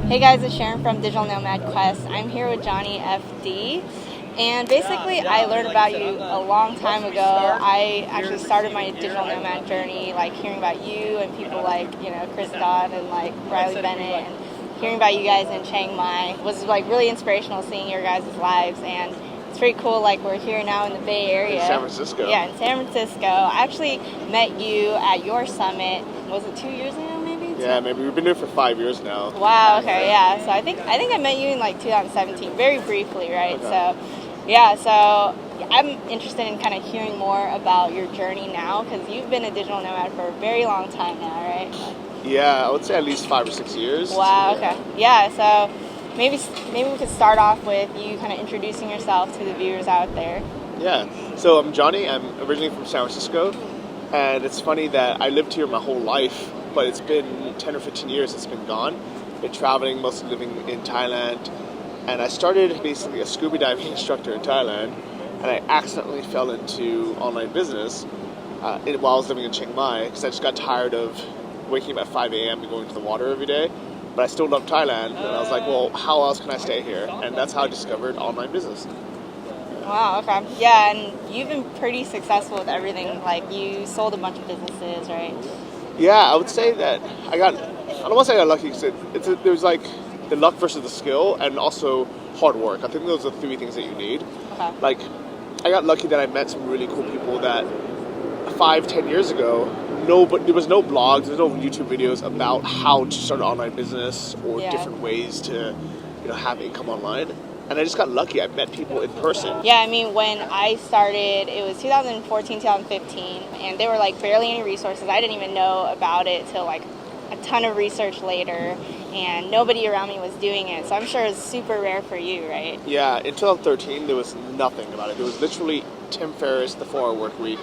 Hey guys, it's Sharon from Digital Nomad Quest. I'm here with Johnny FD. And basically, I learned about you a long time ago. I actually started my digital nomad journey, like hearing about you and people like, Chris Dodd and like Riley Bennett, and hearing about you guys in Chiang Mai was like really inspirational, seeing your guys' lives. And it's pretty cool, like we're here now in the Bay Area. In San Francisco. Yeah, in San Francisco. I actually met you at your summit, was it 2 years ago maybe? Yeah, maybe we've been doing it for 5 years now. Wow, okay, yeah. So I think I met you in like 2017, very briefly, right? Okay. So I'm interested in kind of hearing more about your journey now, because you've been a digital nomad for a very long time now, right? Yeah, I would say at least 5 or 6 years. Wow, okay. Yeah, so maybe we could start off with you kind of introducing yourself to the viewers out there. Yeah, so I'm Johnny. I'm originally from San Francisco, and it's funny that I lived here my whole life, but it's been 10 or 15 years since it's been gone. Been traveling, mostly living in Thailand. And I started basically a scuba diving instructor in Thailand, and I accidentally fell into online business while I was living in Chiang Mai, because I just got tired of waking up at 5 a.m. and going to the water every day. But I still love Thailand, and I was like, well, how else can I stay here? And that's how I discovered online business. Wow, okay. Yeah, and you've been pretty successful with everything. Like, you sold a bunch of businesses, right? Yeah, I would say that I don't want to say I got lucky, because there's like the luck versus the skill, and also hard work. I think those are the three things that you need. Okay. Like, I got lucky that I met some really cool people that 5-10 years ago, there was no blogs, there's no YouTube videos about how to start an online business or different ways to, have income online. And I just got lucky. I met people in person. Yeah, I mean, when I started, it was 2014, 2015, and there were like barely any resources. I didn't even know about it till like a ton of research later, and nobody around me was doing it. So I'm sure it's super rare for you, right? Yeah, in 2013, there was nothing about it. There was literally Tim Ferriss, the 4-Hour Work Week,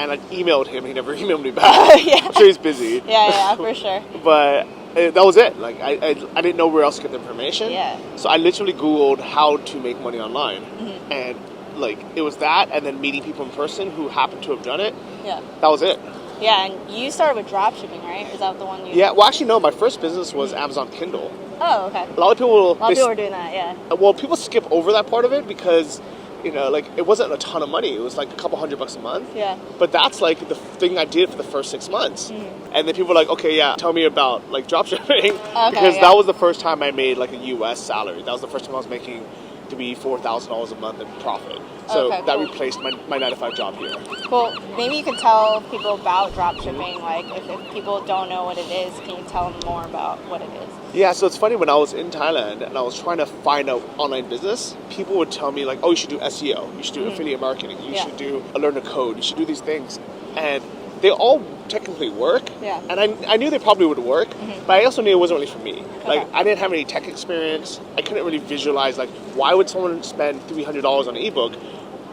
and I emailed him. He never emailed me back. Yeah. I'm sure he's busy. Yeah, for sure. But that was it. Like, I didn't know where else to get the information. Yeah. So I literally Googled how to make money online. Mm-hmm. And, like, it was that, and then meeting people in person who happened to have done it. Yeah. That was it. Yeah, and you started with dropshipping, right? Is that the one you... Yeah, well, actually, no. My first business was Amazon Kindle. Oh, okay. A lot of people are doing that, yeah. Well, people skip over that part of it because, it wasn't a ton of money. It was like a couple $100 a month. Yeah. But that's like the thing I did for the first 6 months. Mm-hmm. And then people were like, okay, yeah, tell me about like dropshipping. Okay, because that was the first time I made like a US salary. That was the first time I was making $3,000-$4,000 a month in profit. So that replaced my 9-to-5 job here. Cool. Maybe you could tell people about dropshipping. Like, if people don't know what it is, can you tell them more about what it is? Yeah, so it's funny, when I was in Thailand and I was trying to find out online business, people would tell me like, oh, you should do SEO, you should do affiliate marketing, you should learn to code, you should do these things. And they all technically work. Yeah. And I knew they probably would work, but I also knew it wasn't really for me. Like, I didn't have any tech experience. I couldn't really visualize, like, why would someone spend $300 on an ebook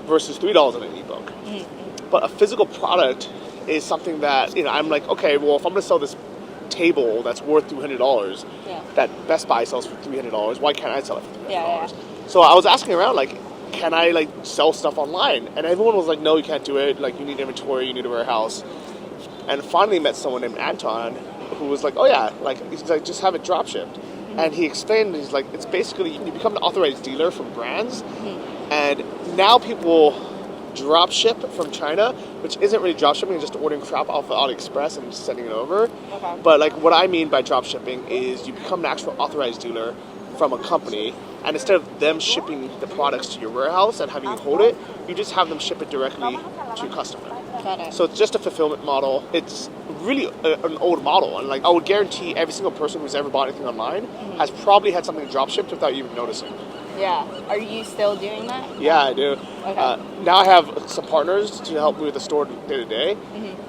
versus $3 on an ebook? Mm-hmm. But a physical product is something that, I'm like, okay, well, if I'm going to sell this table that's worth $300 that Best Buy sells for $300, why can't I sell it for $300? Yeah. So I was asking around, like, can I like sell stuff online? And everyone was like, no, you can't do it. Like, you need inventory, you need a warehouse. And finally met someone named Anton who was like, oh yeah, like, he's like, just have it drop shipped. Mm-hmm. And he explained, he's like, it's basically, you become an authorized dealer from brands. Mm-hmm. And now people drop ship from China, which isn't really drop shipping, just ordering crap off of AliExpress and sending it over. Okay. But like, what I mean by drop shipping is you become an actual authorized dealer from a company, and instead of them shipping the products to your warehouse and having you hold it, you just have them ship it directly to your customer. Got it. So it's just a fulfillment model. It's really an old model, and like, I would guarantee every single person who's ever bought anything online has probably had something drop shipped without even noticing. Yeah. Are you still doing that? Yeah, I do. Okay. Now I have some partners to help me with the store day to day,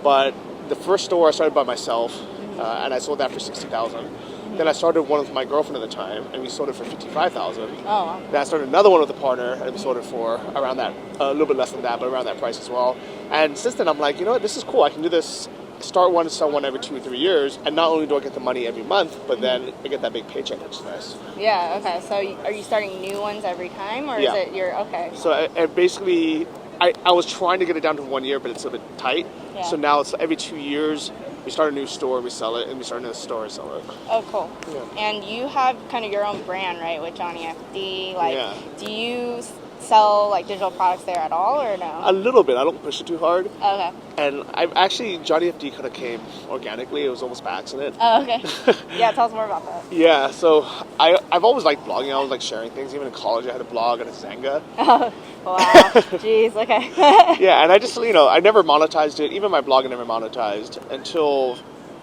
but the first store I started by myself, and I sold that for $60,000. Then I started one with my girlfriend at the time, and we sold it for $55,000. Oh, wow. Then I started another one with a partner, and we sold it for around that, a little bit less than that, but around that price as well. And since then, I'm like, you know what, this is cool. I can do this, start one, sell one every 2 or 3 years, and not only do I get the money every month, but then I get that big paycheck, which is nice. Yeah, okay. So are you starting new ones every time, or is it okay? So I basically, I was trying to get it down to 1 year, but it's a bit tight. Yeah. So now it's every 2 years. We start a new store, we sell it, and we start another store and sell it. Oh, cool. Yeah. And you have kind of your own brand, right, with Johnny FD. Like, Yeah. do you sell like digital products there at all, or no? A little bit. I don't push it too hard. Okay. And I've actually, Johnny FD kind of came organically. It was almost by accident. Oh, okay. Yeah, tell us more about that. Yeah, so I've always liked blogging. I always liked sharing things. Even in college, I had a blog and a Zanga. Oh, wow. Jeez, okay. Yeah, and I just, I never monetized it. Even my blog I never monetized until,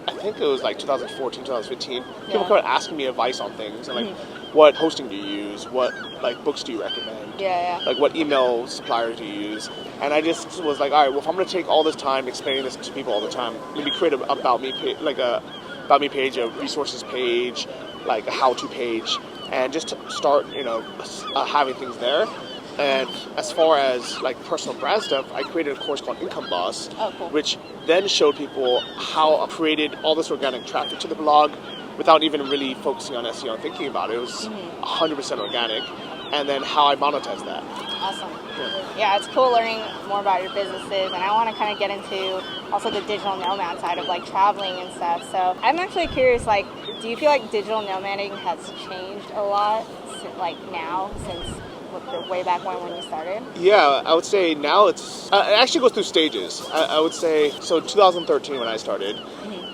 I think it was like 2014, 2015. People started asking me advice on things. And like, what hosting do you use? What, like, books do you recommend? Yeah. Like, what email suppliers do you use? And I just was like, all right, well, if I'm going to take all this time explaining this to people all the time, maybe create a About Me page, like a About Me page, a resources page, like a how-to page, and just start, having things there. And as far as like personal brand stuff, I created a course called Income Boss, Cool. which then showed people how I created all this organic traffic to the blog without even really focusing on SEO and thinking about it. It was 100% organic. And then how I monetize that. Awesome. Yeah, it's cool learning more about your businesses, and I want to kind of get into also the digital nomad side of like traveling and stuff. So I'm actually curious, like, do you feel like digital nomading has changed a lot, like now, since way back when you started? Yeah, I would say now it actually goes through stages. I would say, so 2013 when I started,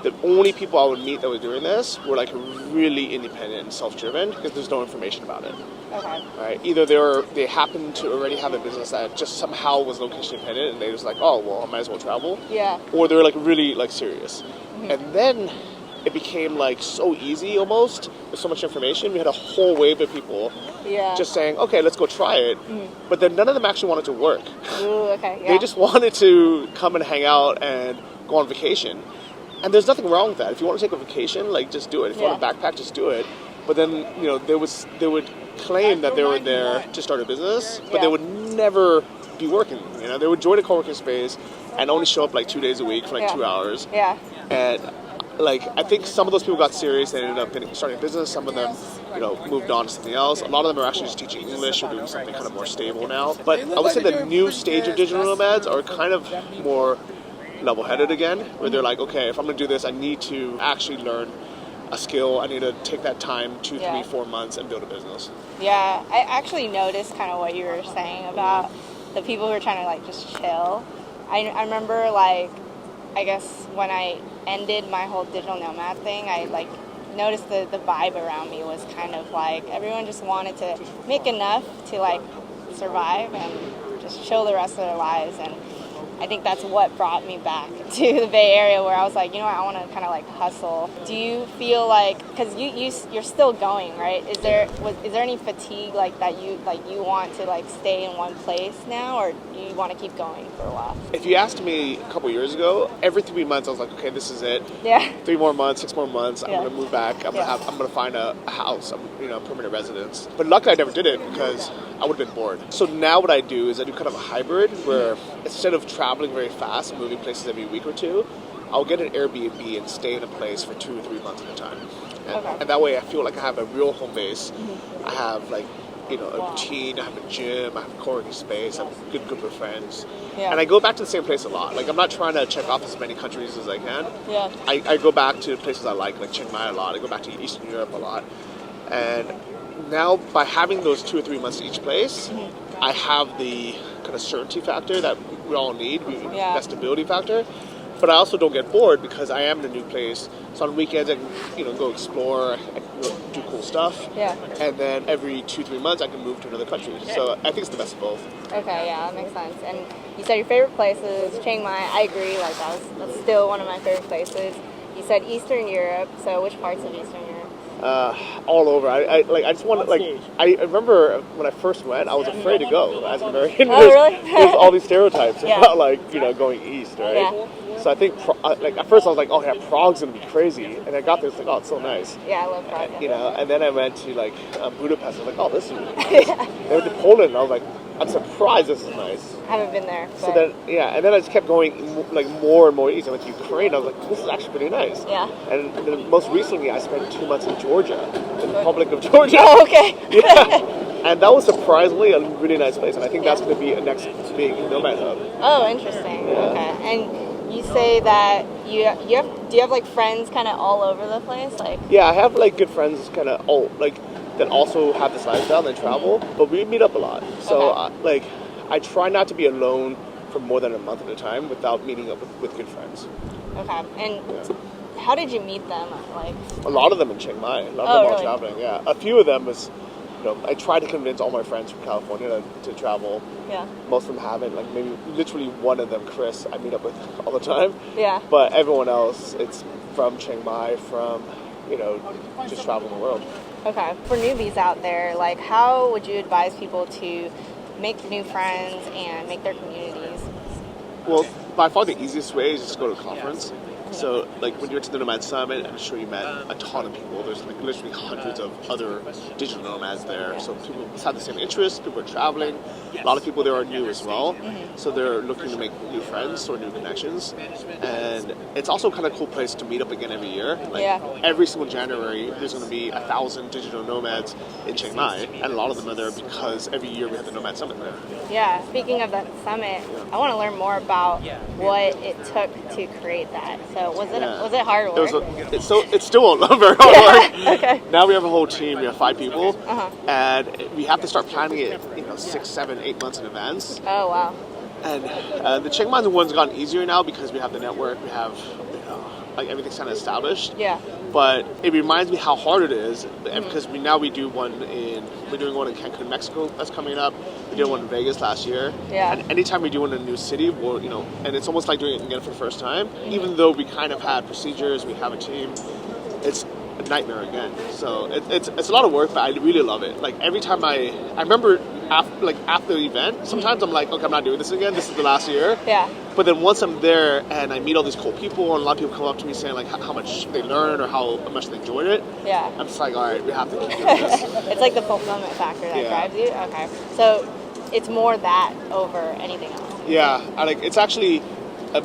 the only people I would meet that were doing this were like really independent and self-driven because there's no information about it. Okay. Right? Either they happened to already have a business that just somehow was location independent and they was like, oh, well, I might as well travel. Yeah. Or they were like really like serious. And then it became like so easy almost with so much information. We had a whole wave of people just saying, okay, let's go try it. But then none of them actually wanted to work. Ooh, okay. Yeah. They just wanted to come and hang out and go on vacation. And there's nothing wrong with that. If you want to take a vacation, like just do it. If you want to backpack, just do it. But then, they would claim that they were there to start a business, but they would never be working. They would join a co-working space and only show up like 2 days a week for like 2 hours. Yeah. And like, I think some of those people got serious. They ended up starting a business. Some of them, moved on to something else. A lot of them are actually just teaching English or doing something kind of more stable now. But I would say the new stage of digital nomads are kind of more level-headed again, where they're like, okay, if I'm going to do this, I need to actually learn a skill. I need to take that time, 2, 3, 4 months, and build a business. Yeah, I actually noticed kind of what you were saying about the people who are trying to like just chill. I remember like, I guess when I ended my whole digital nomad thing, I like noticed the vibe around me was kind of like everyone just wanted to make enough to like survive and just chill the rest of their lives. And I think that's what brought me back to the Bay Area, where I was like, I want to kind of like hustle. Do you feel like, because you're still going, right? Is there any fatigue like that you want to like stay in one place now, or do you want to keep going for a while? If you asked me a couple years ago, every 3 months I was like, okay, this is it. Yeah. 3 more months, 6 more months, I'm Yeah. gonna move back. I'm gonna find a house, permanent residence. But luckily I never did it because I would have been bored. So now what I do is I do kind of a hybrid where instead of traveling very fast and moving places every week or two, I'll get an Airbnb and stay in a place for 2 or 3 months at a time. And that way I feel like I have a real home base. I have like, a routine, I have a gym, I have a co-working space, I have a good group of friends. Yeah. And I go back to the same place a lot. Like, I'm not trying to check off as many countries as I can. Yeah. I go back to places I like Chiang Mai a lot. I go back to Eastern Europe a lot. And now, by having those 2 or 3 months at each place, I have the kind of certainty factor that we all need, that stability factor. But I also don't get bored because I am in a new place. So on weekends I can, go explore, I can do cool stuff. Yeah. And then every 2, 3 months I can move to another country. So I think it's the best of both. Okay, yeah, that makes sense. And you said your favorite place is Chiang Mai. I agree. Like that's still one of my favorite places. You said Eastern Europe. So which parts of Eastern Europe? All over. I just want to, I remember when I first went, I was afraid to go as an American. Oh, really? There's all these stereotypes about going east, right? Yeah. So I think, at first I was like, oh yeah, Prague's gonna be crazy, and I got there, it's like, oh, it's so nice. Yeah, I love Prague. And then I went to Budapest. I was like, oh, this is really nice. Then I went to Poland, and I was like, I'm surprised this is nice. I haven't been there. So then, and then I just kept going more and more east. I went to Ukraine. I was like, this is actually pretty nice. Yeah. And then most recently, I spent 2 months in Georgia, the Republic of Georgia. Oh, okay. Yeah. And that was surprisingly a really nice place, and I think that's going to be a next big nomad hub. Oh, interesting. Yeah. Okay. And you say that do you have like friends kind of all over the place? Like, Yeah, I have like good friends kind of that also have this lifestyle and travel, but we meet up a lot. So Okay. I try not to be alone for more than a month at a time without meeting up with good friends. Okay. And Yeah. how did you meet them? Like, A lot of them in Chiang Mai. A lot of them Oh, all really? traveling. Yeah, a few of them was, I tried to convince all my friends from California to travel. yeah. Most of them haven't. Like maybe literally one of them, Chris, I meet up with all the time. Yeah. But everyone else, it's from Chiang Mai, from just traveling the world. Okay. For newbies out there, like, how would you advise people to make new friends and make their communities? Well, by far the easiest way is just go to a conference. So, like, when you went to the Nomad Summit, I'm sure you met a ton of people. There's, like, literally hundreds of other digital nomads there. So people have the same interests, people are traveling. A lot of people there are new as well. So they're looking to make new friends or new connections. And it's also kind of a cool place to meet up again every year. Like, every single January, there's going to be 1,000 digital nomads in Chiang Mai. And a lot of them are there because every year we have the Nomad Summit there. Yeah. Speaking of that summit, I want to learn more about what it took to create that. So was it hard work? It's still very hard work. Okay. Now we have a whole team. We have 5 people, Uh-huh. and we have to start planning it, 6, 7, 8 months in advance. Oh, wow. And the Chiang Mai one's gotten easier now because we have the network. We have, like everything's kind of established. Yeah. But it reminds me how hard it is, because we're doing one in Cancun, Mexico. That's coming up. We did one in Vegas last year. Yeah. And anytime we do one in a new city, and it's almost like doing it again for the first time. Even though we kind of had procedures, we have a team, it's a nightmare again. So it's a lot of work, but I really love it. Like every time I remember after the event, sometimes I'm like, okay, I'm not doing this again. This is the last year. Yeah. But then once I'm there and I meet all these cool people, and a lot of people come up to me saying like how much they learned or how much they enjoyed it. Yeah. I'm just like, all right, we have to keep doing this. It's like the fulfillment factor that drives you. Okay. So it's more that over anything else. Yeah. It's actually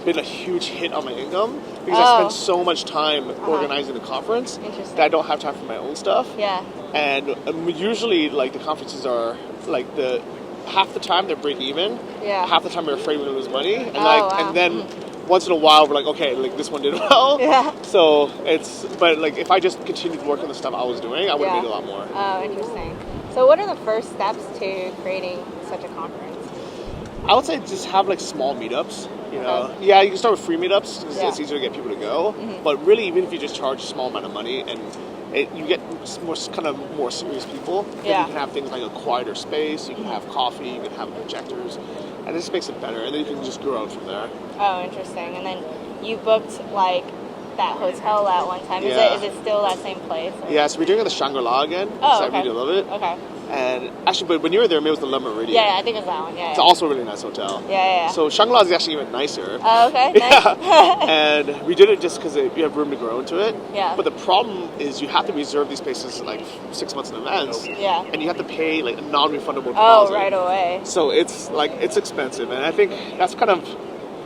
been a huge hit on my income because I spend so much time organizing the conference that I don't have time for my own stuff. Yeah. And usually like the conferences are like half the time they're break even. Yeah. Half the time we're afraid we're gonna lose money. And wow. and then once in a while we're like, okay, like this one did well. Yeah. So but like if I just continued working the stuff I was doing, I would have made a lot more. Oh, interesting. So what are the first steps to creating such a conference? I would say just have like small meetups. Yeah, you can start with free meetups because it's easier to get people to go. But really, even if you just charge a small amount of money and you get more serious people, then you can have things like a quieter space. You can have coffee. You can have projectors, and it just makes it better. And then you can just grow out from there. Oh, interesting. And then you booked like that hotel that one time. Yeah. Is it still that same place? Or? Yeah, so we're doing it at the Shangri-La again. Oh, so okay. I really love it. Okay. And actually, but when you were there, maybe it was the Le Meridian. Yeah, I think it's that one. Yeah. It's also a really nice hotel. Yeah. So Shangri-La is actually even nicer. Oh, okay. Yeah. Nice. And we did it just because you have room to grow into it. Yeah. But the problem is you have to reserve these spaces like 6 months in advance. Yeah. And you have to pay like a non-refundable deposit. Oh, right away. So it's expensive, and I think that's kind of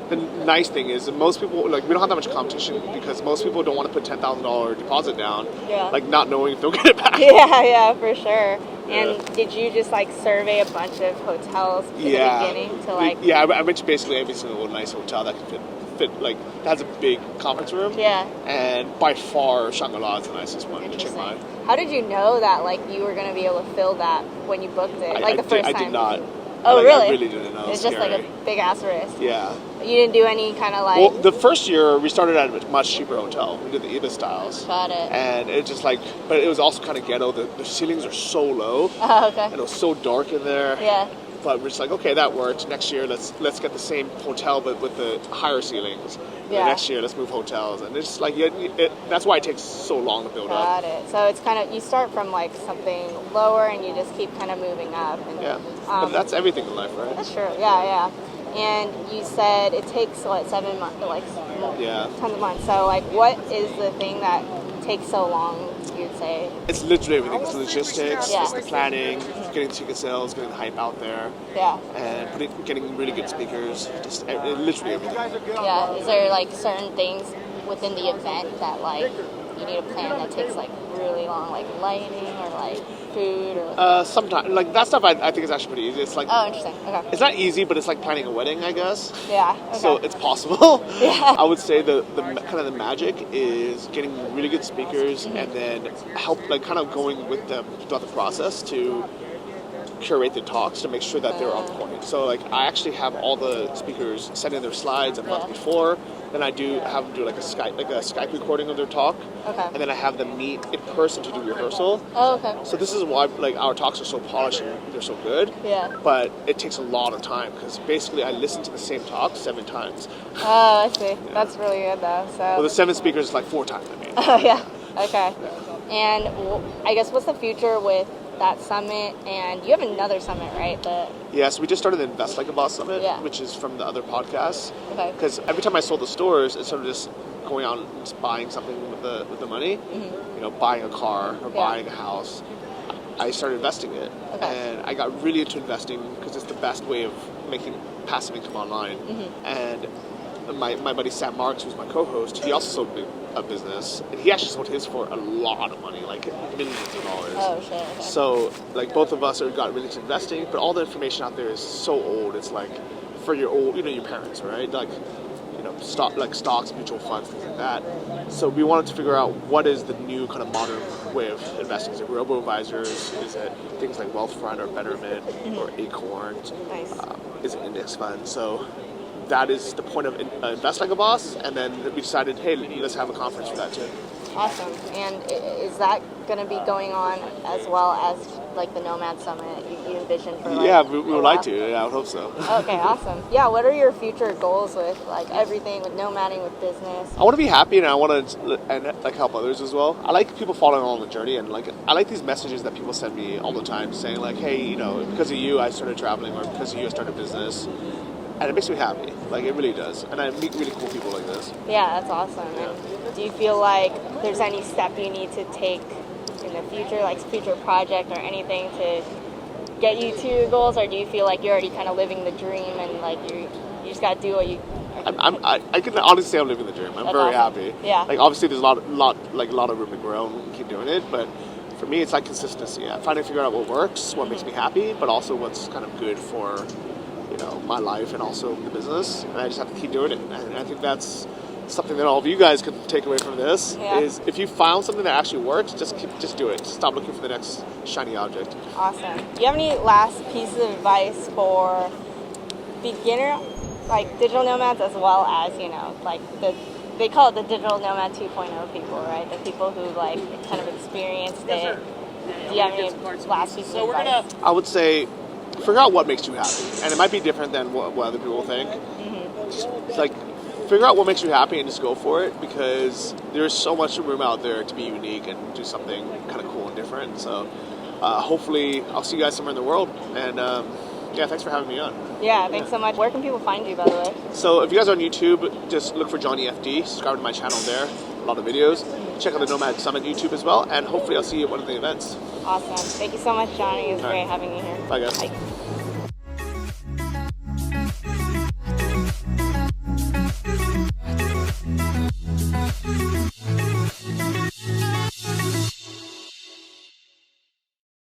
the nice thing is that most people we don't have that much competition because most people don't want to put $10,000 deposit down. Yeah. Like not knowing if they'll get it back. Yeah, for sure. And did you just survey a bunch of hotels in the beginning to Yeah, I went to basically every single nice hotel that can fit that has a big conference room. Yeah. And by far, Shangri-La is the nicest one in Chiang Mai. How did you know that you were going to be able to fill that when you booked it? The first time? I did not. Oh, really? I really didn't know. It's just a big ass risk. Yeah. You didn't do any kind of Well, the first year we started at a much cheaper hotel. We did the Ibis styles. Got it. And it just but it was also kind of ghetto. The ceilings are so low. Oh, okay. And it was so dark in there. Yeah. But we're just okay, that worked. Next year, let's get the same hotel but with the higher ceilings. Yeah. Next year, let's move hotels, and it's that's why it takes so long to build up. Got it. So it's you start from something lower, and you just keep kind of moving up. And, yeah. But that's everything in life, right? That's true. Yeah. And you said it takes 7 months, tons of months. So what is the thing that takes so long? You'd say it's literally everything. It's logistics, Yeah. it's the planning, getting ticket sales, getting the hype out there. Yeah. And getting really good speakers. Just literally everything. Yeah. Is there certain things within the event that you need a plan that takes really long, like lighting or like food or? Sometimes, like that stuff, I think is actually pretty easy. It's like, Oh, interesting. Okay. it's not easy, but it's like planning a wedding, I guess. Yeah. Okay. So it's possible. Yeah. I would say the kind of the magic is getting really good speakers and then kind of going with them throughout the process to curate the talks to make sure that they're on point. So like I actually have all the speakers sending their slides a month before. Then I have them do like a Skype recording of their talk. Okay. And then I have them meet in person to do rehearsal. Oh, okay. So this is why like our talks are so polished and they're so good. Yeah. But it takes a lot of time because basically I listen to the same talk 7 times. Oh, I see. That's really good though. So. Well, the 7 speakers like 4 times. I mean. Oh yeah. Okay. And I guess what's the future with that summit? And you have another summit, right? Yes, we just started the Invest Like a Boss Summit, Yeah. which is from the other podcasts. Okay. Because every time I sold the stores, instead of just going out and just buying something with the money, you know, buying a car or buying a house, I started investing it. Okay. And I got really into investing because it's the best way of making passive income online. And my buddy Sam Marks, who's my co-host, he also sold a business, and he actually sold his for a lot of money, like millions of dollars. Oh shit. Okay. So like both of us got really into investing, but all the information out there is so old. It's like for your old, your parents, right? Like stocks, mutual funds, things like that. So we wanted to figure out what is the new kind of modern way of investing. Is it robo-advisors? Is it things like Wealthfront or Betterment or Acorns? Nice. Is it index funds? So that is the point of Invest Like a Boss, and then we decided, hey, let's have a conference for that too. Awesome. And is that going to be going on as well as like the Nomad Summit you envision for? Like, yeah, we would like to. Yeah, I would hope so. Okay, awesome. Yeah, what are your future goals with like everything, with nomading, with business? I want to be happy, and I want to help others as well. I like people following along the journey, and I like these messages that people send me all the time, saying like, hey, because of you, I started traveling, or because of you, I started a business. And it makes me happy. Like, it really does. And I meet really cool people like this. Yeah, that's awesome. Yeah. And do you feel like there's any step you need to take in the future, like future project or anything to get you to your goals? Or do you feel like you're already kind of living the dream and like you just got to do what you... I can honestly say I'm living the dream. I'm very happy. Yeah. Like, obviously, there's a lot of room to grow and keep doing it. But for me, it's like consistency. I'm trying to figure out what works, what makes me happy, but also what's kind of good for... my life and also the business, and I just have to keep doing it. And I think that's something that all of you guys could take away from this, is if you found something that actually works, just do it. Just stop looking for the next shiny object. Awesome. Do you have any last pieces of advice for beginner, like digital nomads, as well as, like they call it the digital nomad 2.0 people, right? The people who like kind of experienced it. Do you have any last pieces of advice? I would say figure out what makes you happy, and it might be different than what other people think. It's like figure out what makes you happy and just go for it, because there's so much room out there to be unique and do something kind of cool and different. So hopefully I'll see you guys somewhere in the world, and thanks for having me on. Yeah, thanks so much. Where can people find you, by the way? So if you guys are on YouTube, just look for Johnny FD, subscribe to my channel there, a lot of videos. Check out the Nomad Summit YouTube as well, and hopefully I'll see you at one of the events. Awesome. Thank you so much, Johnny. It was great having you here. Bye, guys. Bye.